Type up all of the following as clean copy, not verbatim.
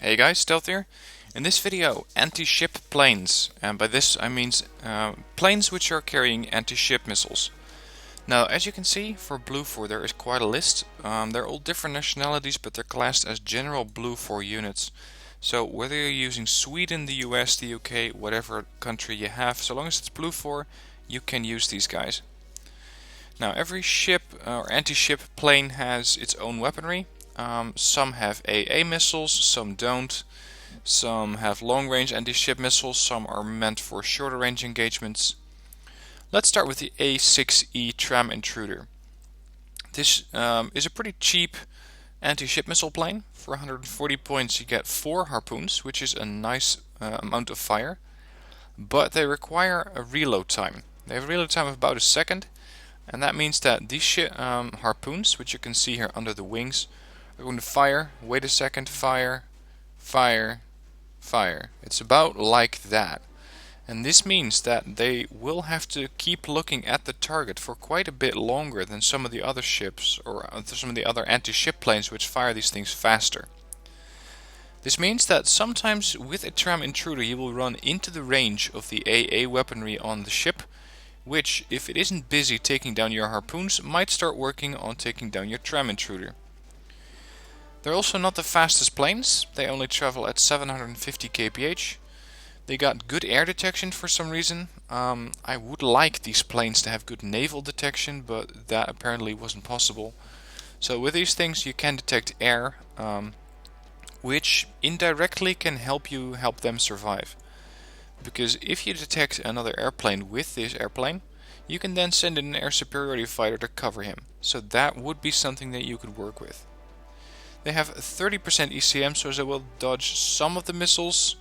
Hey guys, Stealth here. In this video, anti-ship planes, and by this I mean planes which are carrying anti-ship missiles. Now, as you can see, for Blue 4 there is quite a list. They're all different nationalities, but they're classed as general Blue 4 units. So whether you're using Sweden, the US, the UK, whatever country you have, so long as it's Blue 4, you can use these guys. Now, every ship or anti-ship plane has its own weaponry. Some have AA missiles, some don't. Some have long-range anti-ship missiles, some are meant for shorter range engagements. Let's start with the A6E Tram Intruder. This is a pretty cheap anti-ship missile plane. For 140 points you get 4 harpoons, which is a nice amount of fire. But they require a reload time. They have a reload time of about a second. And that means that these harpoons, which you can see here under the wings, are going to fire, wait a second, fire, fire, fire. It's about like that. And this means that they will have to keep looking at the target for quite a bit longer than some of the other ships or some of the other anti-ship planes which fire these things faster. This means that sometimes with a Tram Intruder you will run into the range of the AA weaponry on the ship, which, if it isn't busy taking down your harpoons, might start working on taking down your Tram Intruder. They're also not the fastest planes. They only travel at 750 kph. They got good air detection for some reason. I would like these planes to have good naval detection, but that apparently wasn't possible. So with these things you can detect air, which indirectly can help them survive. Because if you detect another airplane with this airplane, you can then send in an air superiority fighter to cover him. So that would be something that you could work with. They have 30% ECM, so they will dodge some of the missiles,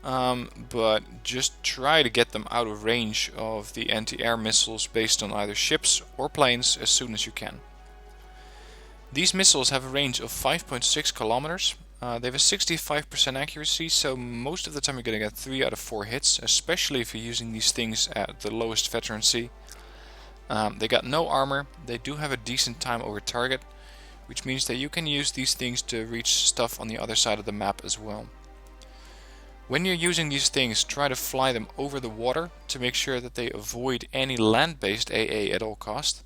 but just try to get them out of range of the anti-air missiles based on either ships or planes as soon as you can. These missiles have a range of 5.6 kilometers. They have a 65% accuracy, so most of the time you're going to get 3 out of 4 hits, especially if you're using these things at the lowest veterancy. They got no armor. They do have a decent time over target, which means that you can use these things to reach stuff on the other side of the map as well. When you're using these things, try to fly them over the water to make sure that they avoid any land-based AA at all costs,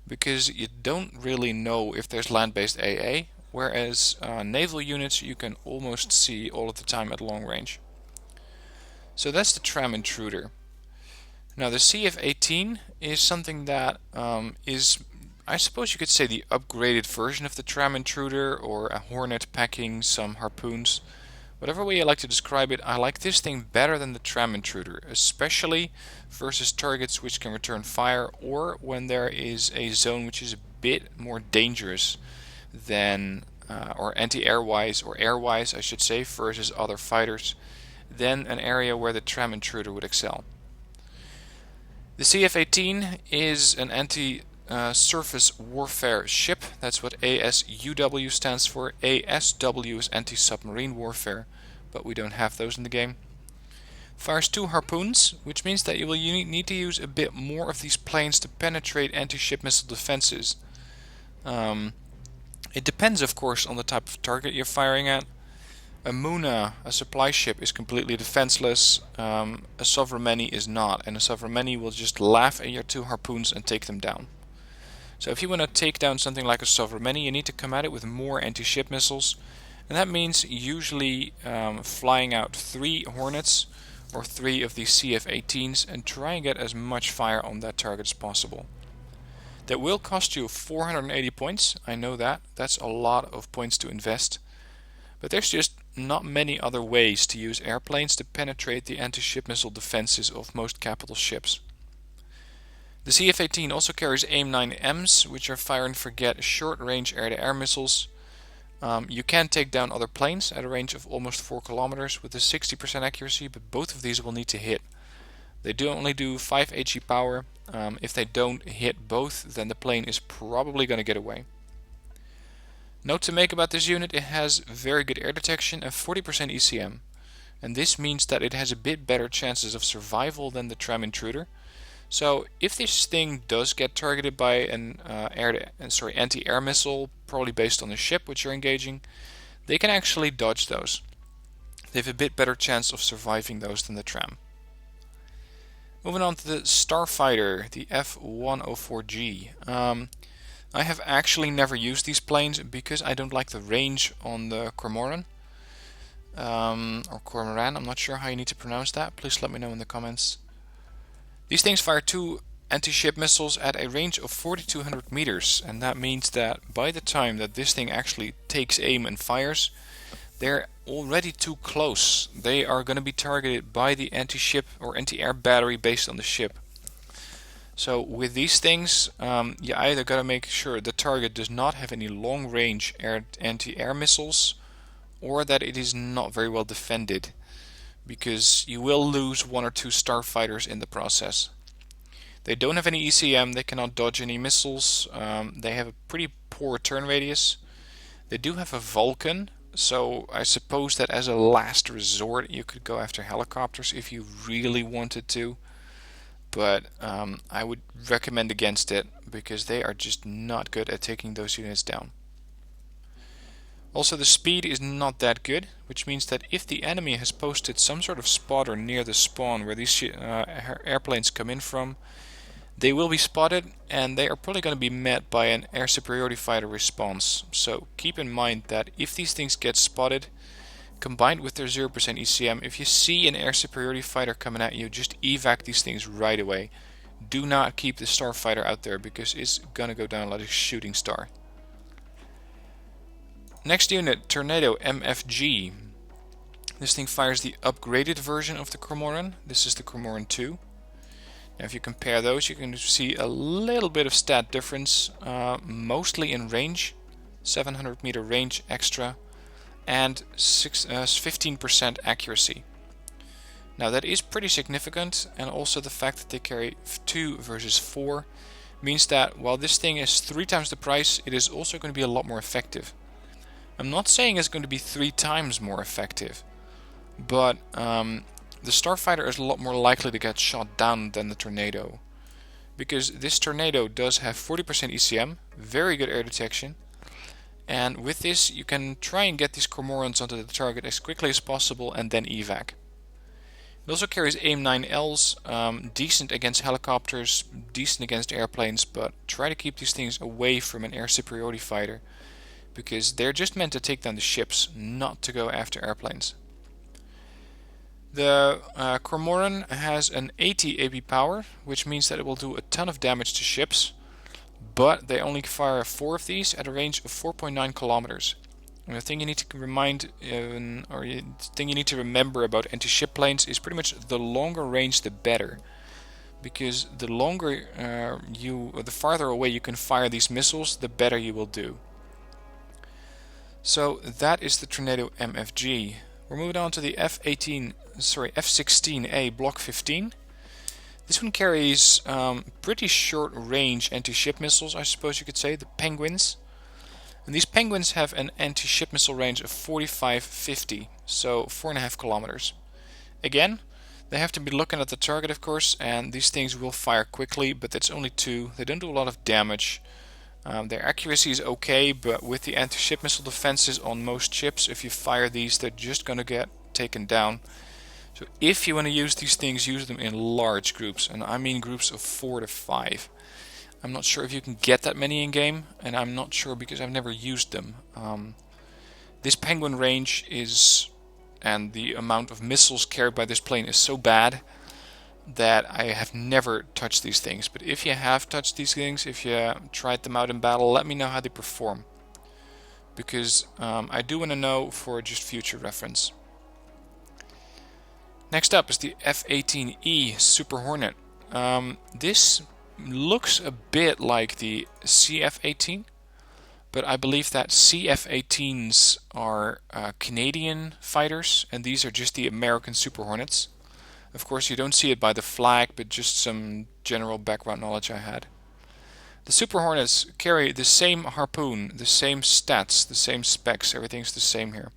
because you don't really know if there's land-based AA, whereas naval units you can almost see all of the time at long range. So that's the Tram Intruder. Now the CF-18 is something that is, I suppose you could say, the upgraded version of the Tram Intruder, or a Hornet packing some harpoons. Whatever way you like to describe it, I like this thing better than the Tram Intruder, especially versus targets which can return fire, or when there is a zone which is a bit more dangerous than, or anti-air wise, or air wise I should say, versus other fighters, than an area where the Tram Intruder would excel. The CF-18 is an anti-surface warfare ship. That's what ASUW stands for. ASW is anti-submarine warfare, but we don't have those in the game. Fires 2 harpoons, which means that you will need to use a bit more of these planes to penetrate anti-ship missile defenses. It depends, of course, on the type of target you're firing at. A Muna, a supply ship, is completely defenseless. A Sovremeni is not, and a Sovremeni will just laugh at your 2 harpoons and take them down. So if you want to take down something like a Sovremeni, you need to come at it with more anti-ship missiles, and that means usually flying out 3 Hornets or 3 of these CF-18s and try and get as much fire on that target as possible. That will cost you 480 points, I know that. That's a lot of points to invest. But there's just not many other ways to use airplanes to penetrate the anti-ship missile defenses of most capital ships. The CF-18 also carries AIM-9Ms, which are fire and forget short-range air-to-air missiles. You can take down other planes at a range of almost 4 kilometers with a 60% accuracy, but both of these will need to hit. They do only do 5 HE power. If they don't hit both, then the plane is probably going to get away. Note to make about this unit: it has very good air detection and 40% ECM. And this means that it has a bit better chances of survival than the Tram Intruder. So if this thing does get targeted by an anti-air missile, probably based on the ship which you're engaging, they can actually dodge those. They have a bit better chance of surviving those than the Tram. Moving on to the Starfighter, the F-104G. I have actually never used these planes because I don't like the range on the Cormoran. Or Cormoran, I'm not sure how you need to pronounce that. Please let me know in the comments. These things fire 2 anti-ship missiles at a range of 4,200 meters, and that means that by the time that this thing actually takes aim and fires, they're already too close. They are going to be targeted by the anti-ship or anti-air battery based on the ship. So with these things, you either got to make sure the target does not have any long-range anti-air missiles, or that it is not very well defended, because you will lose 1 or 2 starfighters in the process. They don't have any ECM, they cannot dodge any missiles, they have a pretty poor turn radius. They do have a Vulcan, so I suppose that as a last resort you could go after helicopters if you really wanted to. But I would recommend against it, because they are just not good at taking those units down. Also, the speed is not that good, which means that if the enemy has posted some sort of spotter near the spawn where these airplanes come in from, they will be spotted, and they are probably going to be met by an air superiority fighter response. So keep in mind that if these things get spotted, combined with their 0% ECM, if you see an air superiority fighter coming at you, just evac these things right away. Do not keep the starfighter out there, because it's going to go down like a shooting star. Next unit, Tornado MFG. This thing fires the upgraded version of the Cormoran. This is the Cormoran 2. Now if you compare those, you can see a little bit of stat difference, mostly in range, 700 meter range extra, and 15% accuracy. Now that is pretty significant, and also the fact that they carry 2 versus 4 means that while this thing is 3 times the price, it is also going to be a lot more effective. I'm not saying it's going to be 3 times more effective, but the Starfighter is a lot more likely to get shot down than the Tornado, because this Tornado does have 40% ECM, very good air detection, and with this you can try and get these Cormorants onto the target as quickly as possible and then evac. It also carries AIM-9Ls, decent against helicopters, decent against airplanes, but try to keep these things away from an air superiority fighter, because they're just meant to take down the ships, not to go after airplanes. The Cormoran has an 80 AP power, which means that it will do a ton of damage to ships, but they only fire 4 of these at a range of 4.9 kilometers. And the thing you need to remember about anti-ship planes is pretty much the longer range the better, because the longer the farther away you can fire these missiles, the better you will do. So that is the Tornado MFG. We're moving on to the F-16A Block 15. This one carries pretty short range anti-ship missiles, I suppose you could say, the Penguins. And these Penguins have an anti-ship missile range of 45-50, so 4.5 kilometers. Again, they have to be looking at the target, of course, and these things will fire quickly, but that's only 2. They don't do a lot of damage. Their accuracy is okay, but with the anti-ship missile defenses on most ships, if you fire these, they're just going to get taken down. So if you want to use these things, use them in large groups, and I mean groups of 4 to 5. I'm not sure if you can get that many in game, and I'm not sure because I've never used them. This Penguin range is, and the amount of missiles carried by this plane is so bad that I have never touched these things. But if you have touched these things, if you tried them out in battle, let me know how they perform, because I do want to know for just future reference. Next up is the F-18E Super Hornet. This looks a bit like the CF-18, but I believe that CF-18s are Canadian fighters, and these are just the American Super Hornets. Of course, you don't see it by the flag, but just some general background knowledge I had. The Super Hornets carry the same harpoon, the same stats, the same specs, everything's the same here.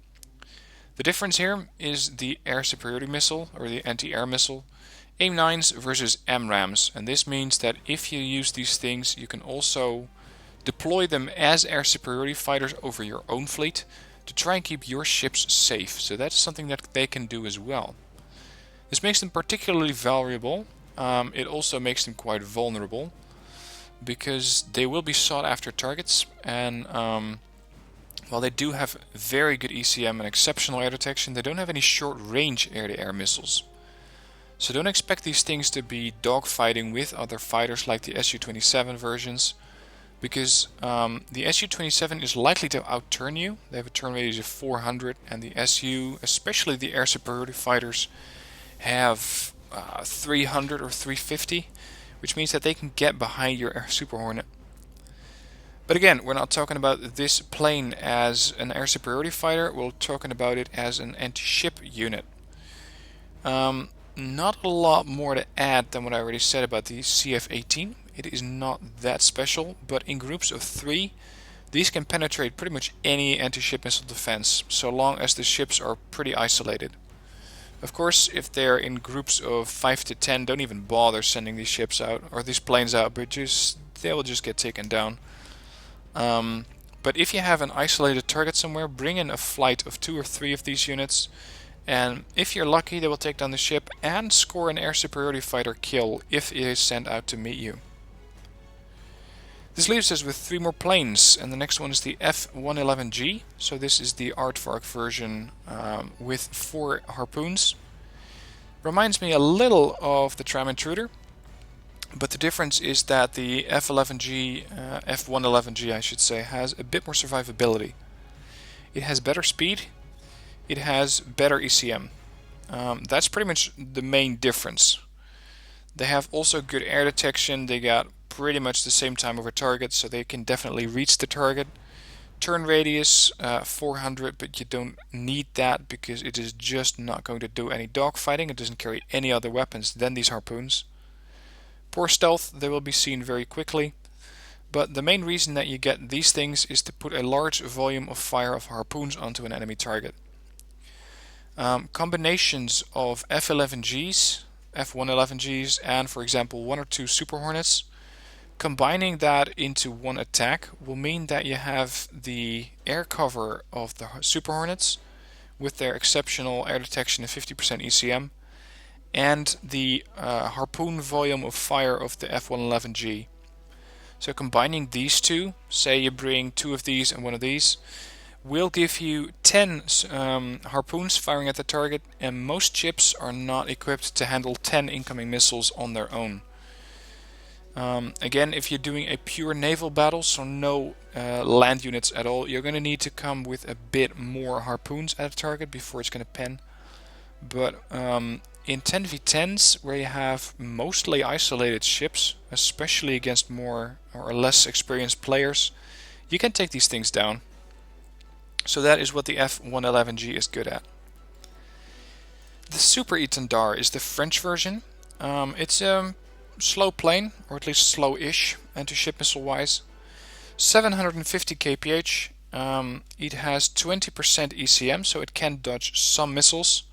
The difference here is the air superiority missile, or the anti-air missile, AIM-9s versus AMRAAMs, and this means that if you use these things, you can also deploy them as air superiority fighters over your own fleet to try and keep your ships safe. So that's something that they can do as well. This makes them particularly valuable. It also makes them quite vulnerable, because they will be sought after targets, and while they do have very good ECM and exceptional air detection, they don't have any short-range air-to-air missiles. So don't expect these things to be dogfighting with other fighters like the Su-27 versions, because the Su-27 is likely to outturn you. They have a turn radius of 400, and the Su, especially the air superiority fighters, have 300 or 350, which means that they can get behind your Super Hornet. But again, we're not talking about this plane as an air superiority fighter, we're talking about it as an anti-ship unit. Not a lot more to add than what I already said about the CF-18. It is not that special, but in groups of 3, these can penetrate pretty much any anti-ship missile defense, so long as the ships are pretty isolated. Of course, if they're in groups of 5 to 10, don't even bother sending these ships out, or these planes out, but they will just get taken down. But if you have an isolated target somewhere, bring in a flight of 2 or 3 of these units, and if you're lucky, they will take down the ship and score an air superiority fighter kill if it is sent out to meet you. This leaves us with 3 more planes, and the next one is the F-111G. So this is the Aardvark version with 4 harpoons. Reminds me a little of the Tram Intruder, but the difference is that the F-111G I should say, has a bit more survivability. It has better speed, it has better ECM. That's pretty much the main difference. They have also good air detection, they got pretty much the same time over target, so they can definitely reach the target. Turn radius 400, but you don't need that because it is just not going to do any dogfighting. It doesn't carry any other weapons than these harpoons. Poor stealth, they will be seen very quickly, but the main reason that you get these things is to put a large volume of fire of harpoons onto an enemy target. Combinations of F-11Gs, F-111Gs, and for example 1 or 2 Super Hornets, combining that into one attack will mean that you have the air cover of the Super Hornets with their exceptional air detection and 50% ECM, and the harpoon volume of fire of the F-111G. So combining these two, say you bring 2 of these and 1 of these, will give you 10 harpoons firing at the target, and most ships are not equipped to handle 10 incoming missiles on their own. Again, if you're doing a pure naval battle, so no land units at all, you're going to need to come with a bit more harpoons at a target before it's going to pen. But in 10v10s, where you have mostly isolated ships, especially against more or less experienced players, you can take these things down. So that is what the F-111G is good at. The Super Etendard is the French version. It's a slow plane, or at least slow-ish, anti-ship missile-wise. 750 kph. It has 20% ECM, so it can dodge some missiles.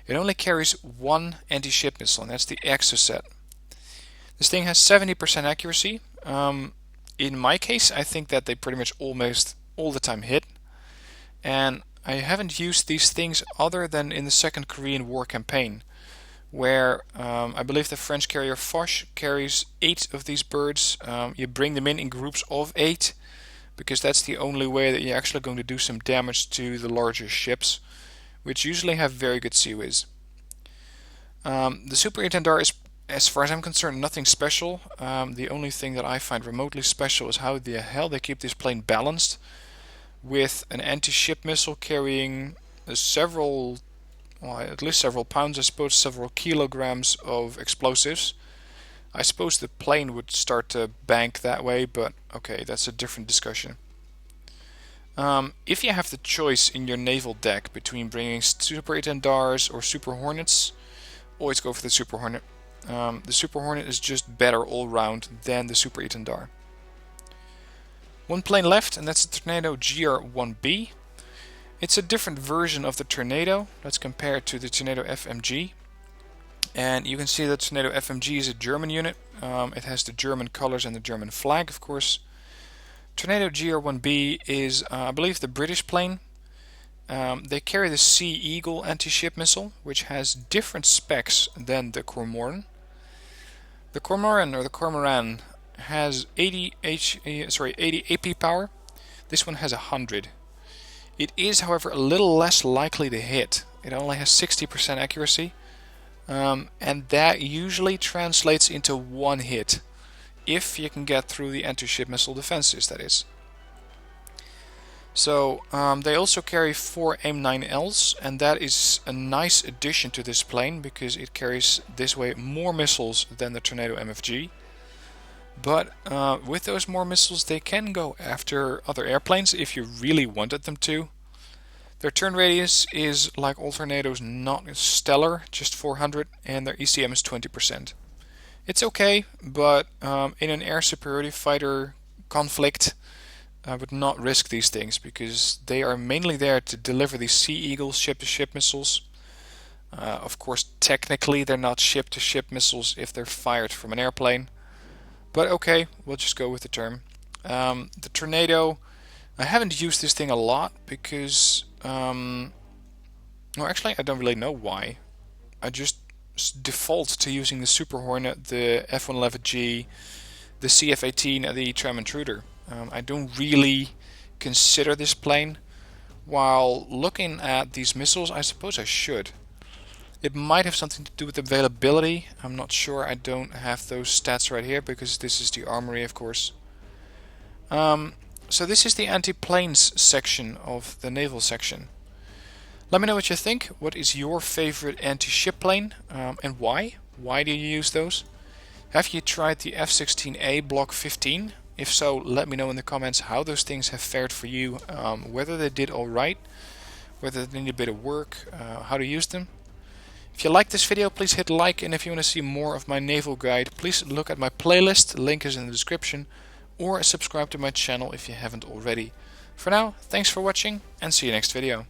It only carries 1 anti-ship missile, and that's the Exocet. This thing has 70% accuracy. In my case, I think that they pretty much almost all the time hit. And I haven't used these things other than in the Second Korean War campaign, where I believe the French carrier Foch carries 8 of these birds. You bring them in groups of 8, because that's the only way that you're actually going to do some damage to the larger ships, which usually have very good CWIS. The Super Etendard is, as far as I'm concerned, nothing special. The only thing that I find remotely special is how the hell they keep this plane balanced, with an anti-ship missile carrying at least several pounds, I suppose several kilograms of explosives. I suppose the plane would start to bank that way, but okay, that's a different discussion. If you have the choice in your naval deck between bringing Super Etendards or Super Hornets, always go for the Super Hornet. The Super Hornet is just better all round than the Super Etendard. 1 plane left, and that's the Tornado GR1B. It's a different version of the Tornado. Let's compare it to the Tornado FMG. And you can see that Tornado FMG is a German unit. It has the German colors and the German flag, of course. Tornado GR1B is, I believe, the British plane. they carry the Sea Eagle anti-ship missile, which has different specs than the Cormoran. The Cormoran or the Cormoran has 80 AP power. This one has 100. It is, however, a little less likely to hit. It only has 60% accuracy, and that usually translates into one hit, if you can get through the anti-ship missile defenses, that is. So they also carry 4 AIM-9Ls, and that is a nice addition to this plane because it carries this way more missiles than the Tornado MFG. But with those more missiles they can go after other airplanes if you really wanted them to. Their turn radius is, like all Tornadoes, not stellar, just 400, and their ECM is 20%. It's okay, but in an air superiority fighter conflict I would not risk these things because they are mainly there to deliver these Sea Eagle ship-to-ship missiles. Of course, technically they're not ship-to-ship missiles if they're fired from an airplane. But okay, we'll just go with the term. The Tornado, I haven't used this thing a lot because... well, actually I don't really know why. I just default to using the Super Hornet, the F-111G, the CF-18 and the Tram Intruder. I don't really consider this plane. While looking at these missiles, I suppose I should. It might have something to do with availability. I'm not sure. I don't have those stats right here because this is the armory, of course. So this is the anti-planes section of the naval section. Let me know what you think. What is your favorite anti-ship plane and why? Why do you use those? Have you tried the F-16A Block 15? If so, let me know in the comments how those things have fared for you, whether they did alright, whether they need a bit of work, how to use them. If you like this video, please hit like, and if you want to see more of my naval guide, please look at my playlist, the link is in the description, or subscribe to my channel if you haven't already. For now, thanks for watching, and see you next video.